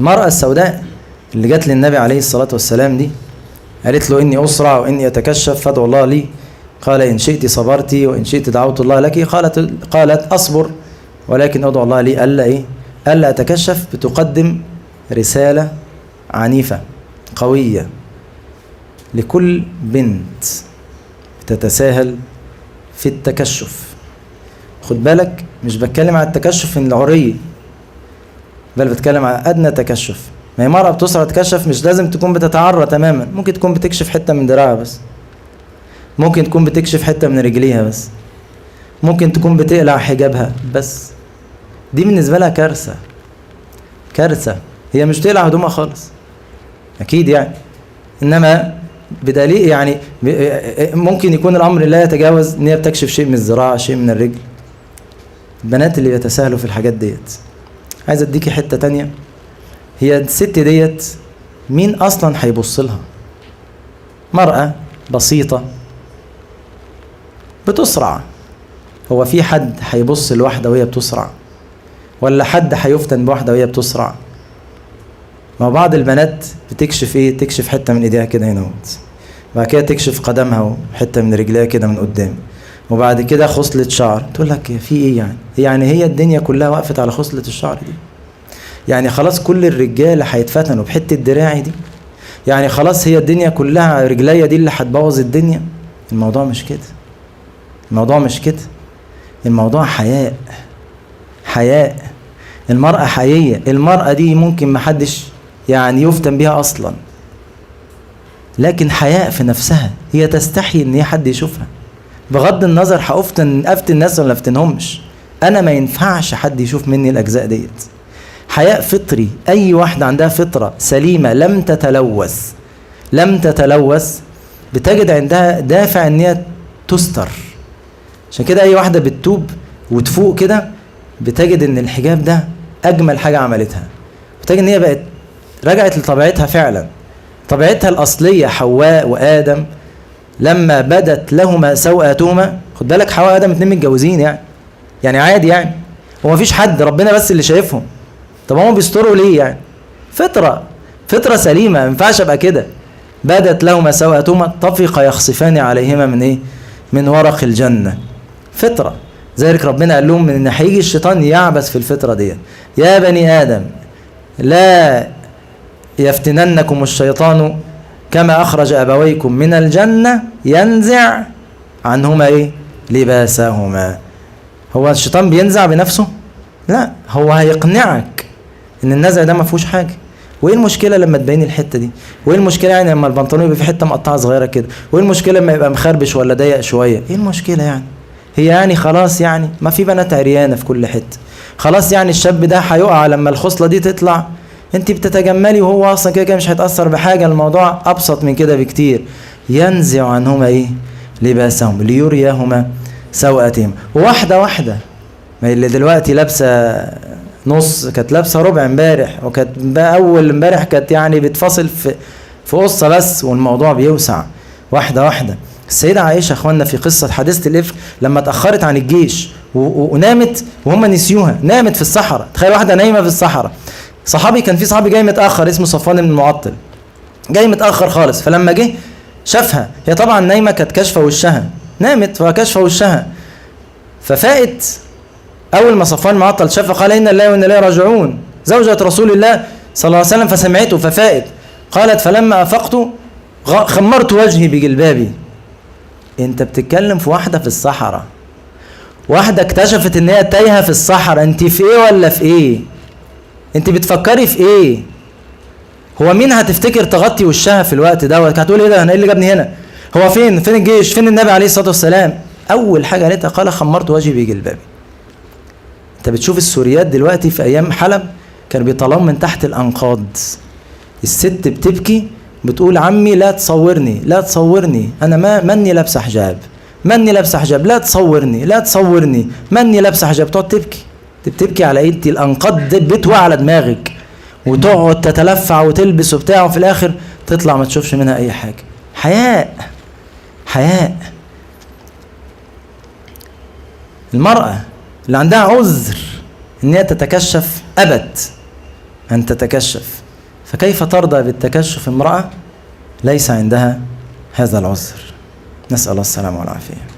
المرأة السوداء اللي جت للنبي عليه الصلاة والسلام دي قالت له إني أسرع وإني أتكشف فادعو الله لي، قال إن شئت صبرت وإن شئت دعوت الله لك. قالت أصبر ولكن أدعو الله لي ألا أتكشف. بتقدم رسالة عنيفة قوية لكل بنت تتساهل في التكشف. خد بالك، مش بتكلم على التكشف العري، بل بتكلم على أدنى تكشف. ما هي مرأة بتسرع تكشف مش لازم تكون بتتعرى تماما، ممكن تكون بتكشف حتة من دراعها بس، ممكن تكون بتكشف حتة من رجليها بس، ممكن تكون بتقلع حجابها بس. دي بالنسبة لها كارثة، كارثة. هي مش تقلع هدومها خالص أكيد يعني، إنما بدليل يعني ممكن يكون الأمر لا يتجاوز إن هي بتكشف شيء من الذراع شيء من الرجل. البنات اللي بيتساهلوا في الحاجات ديت. عايز أديكي حتة تانية، هي الست ديت مين أصلا هيبص لها؟ مرأة بسيطة بتسرع، هو في حد هيبص لواحدة وهي بتسرع؟ ولا حد هيفتن بواحدة وهي بتسرع؟ ما بعض البنات بتكشف تكشف حتة من ايديها كده هنا، بعد كده تكشف قدمها وحتة من رجليها كده من قدام، وبعد كده خصلة شعر. تقول لك في ايه يعني هي الدنيا كلها وقفت على خصلة الشعر دي؟ يعني خلاص كل الرجالة هيتفتنوا بحتة دراعي دي؟ يعني خلاص هي الدنيا كلها رجليا دي اللي هتبوظ الدنيا؟ الموضوع مش كده، الموضوع مش كده، الموضوع حياء. حياء. المرأة حيية. المرأة دي ممكن محدش يعني يفتن بها أصلا، لكن حياء في نفسها، هي تستحي إن حد يشوفها. بغض النظر هأفتن الناس ولا أفتنهمش، أنا ما ينفعش حد يشوف مني الأجزاء ديت. حياء فطري. أي واحدة عندها فطرة سليمة لم تتلوث بتجد عندها دافع إن هي تستر. عشان كده أي واحدة بتتوب وتفوق كده بتجد إن الحجاب ده أجمل حاجة عملتها، بتجد إن هي بقت رجعت لطبيعتها فعلا، طبيعتها الأصلية. حواء وآدم لما بدت لهما سوءاتهما، خد بالك حواء وآدم 2 متجوزين يعني عادي يعني، هو مفيش حد، ربنا بس اللي شايفهم. طب هم بيستروا ليه يعني؟ فطرة سليمة، ما ينفعش ابقى كده. بدت لهما سوءاتهما طفق يخصفان عليهما من ورق الجنة. فطرة. ذلك ربنا قال لهم ان هيجي الشيطان يعبث في الفطرة دي. يا بني آدم لا يفتننكم الشيطان كما أخرج أبويكم من الجنة ينزع عنهما لباسهما. هو الشيطان بينزع بنفسه؟ لا، هو هيقنعك ان النزع ده ما فيهوش حاجة. وايه المشكلة لما تبين الحتة دي؟ وايه المشكلة يعني لما البنطلون يبقى في حتة مقطعة صغيرة كده؟ وايه المشكلة لما يبقى مخربش ولا ضيق شوية؟ ايه المشكلة يعني؟ هي يعني خلاص يعني ما في بنات عريانة في كل حتة، خلاص يعني الشاب ده هيقع لما الخصلة دي تطلع؟ انت بتتجملي وهو اصلا كده مش هيتأثر بحاجة. الموضوع ابسط من كده بكتير. ينزع عنهما لباسهم ليريهما سوءاتهم. واحدة ما اللي دلوقتي لابسة نص كانت لابسة ربع امبارح، وكانت اول امبارح كانت يعني بتفصل في قصة بس، والموضوع بيوسع واحدة. السيدة عائشة اخوانا في قصة حادثة الإفك لما اتأخرت عن الجيش ونامت وهم نسيوها، نامت في الصحراء. تخيل واحدة نايمة في الصحراء. صحابي كان في صحابي جاي متأخر اسمه صفوان بن المعطل، جاي متأخر خالص، فلما جه شافها هي طبعا نايمة، كانت كاشفة وشها، نامت وكاشفة وشها، ففائت. أول ما صفوان المعطل شافها قال إن الله وإن إليه راجعون، زوجة رسول الله صلى الله عليه وسلم، فسمعته ففائت. قالت فلما أفقت خمرت وجهي بجلبابي. انت بتتكلم في واحدة في الصحراء، واحدة اكتشفت ان هي تايهة في الصحراء. انت في ايه ولا في ايه؟ انت بتفكري في ايه؟ هو مين هتفتكر تغطي وشها في الوقت دوت؟ هتقول ايه ده، انا ايه اللي جابني هنا؟ هو فين الجيش؟ فين النبي عليه الصلاة والسلام؟ اول حاجة قالتها قال خمرت وجهي بجلبابي. انت بتشوف السوريات دلوقتي في ايام حلب كانوا بيطلعوا من تحت الانقاض، الست بتبكي بتقول عمي لا تصورني انا مني لابسه حجاب، لا تصورني مني لابسه حجاب. تقعد تبكي على انت الانقاض بتوقع على دماغك، وتقعد تتلفع وتلبس وبتاع، وفي الاخر تطلع ما تشوفش منها اي حاجه. حياء. المرأة اللي عندها عذر ان هي تتكشف أن تتكشف، فكيف ترضى بالتكشف امرأة ليس عندها هذا العذر؟ نسأل الله السلامة والعافية.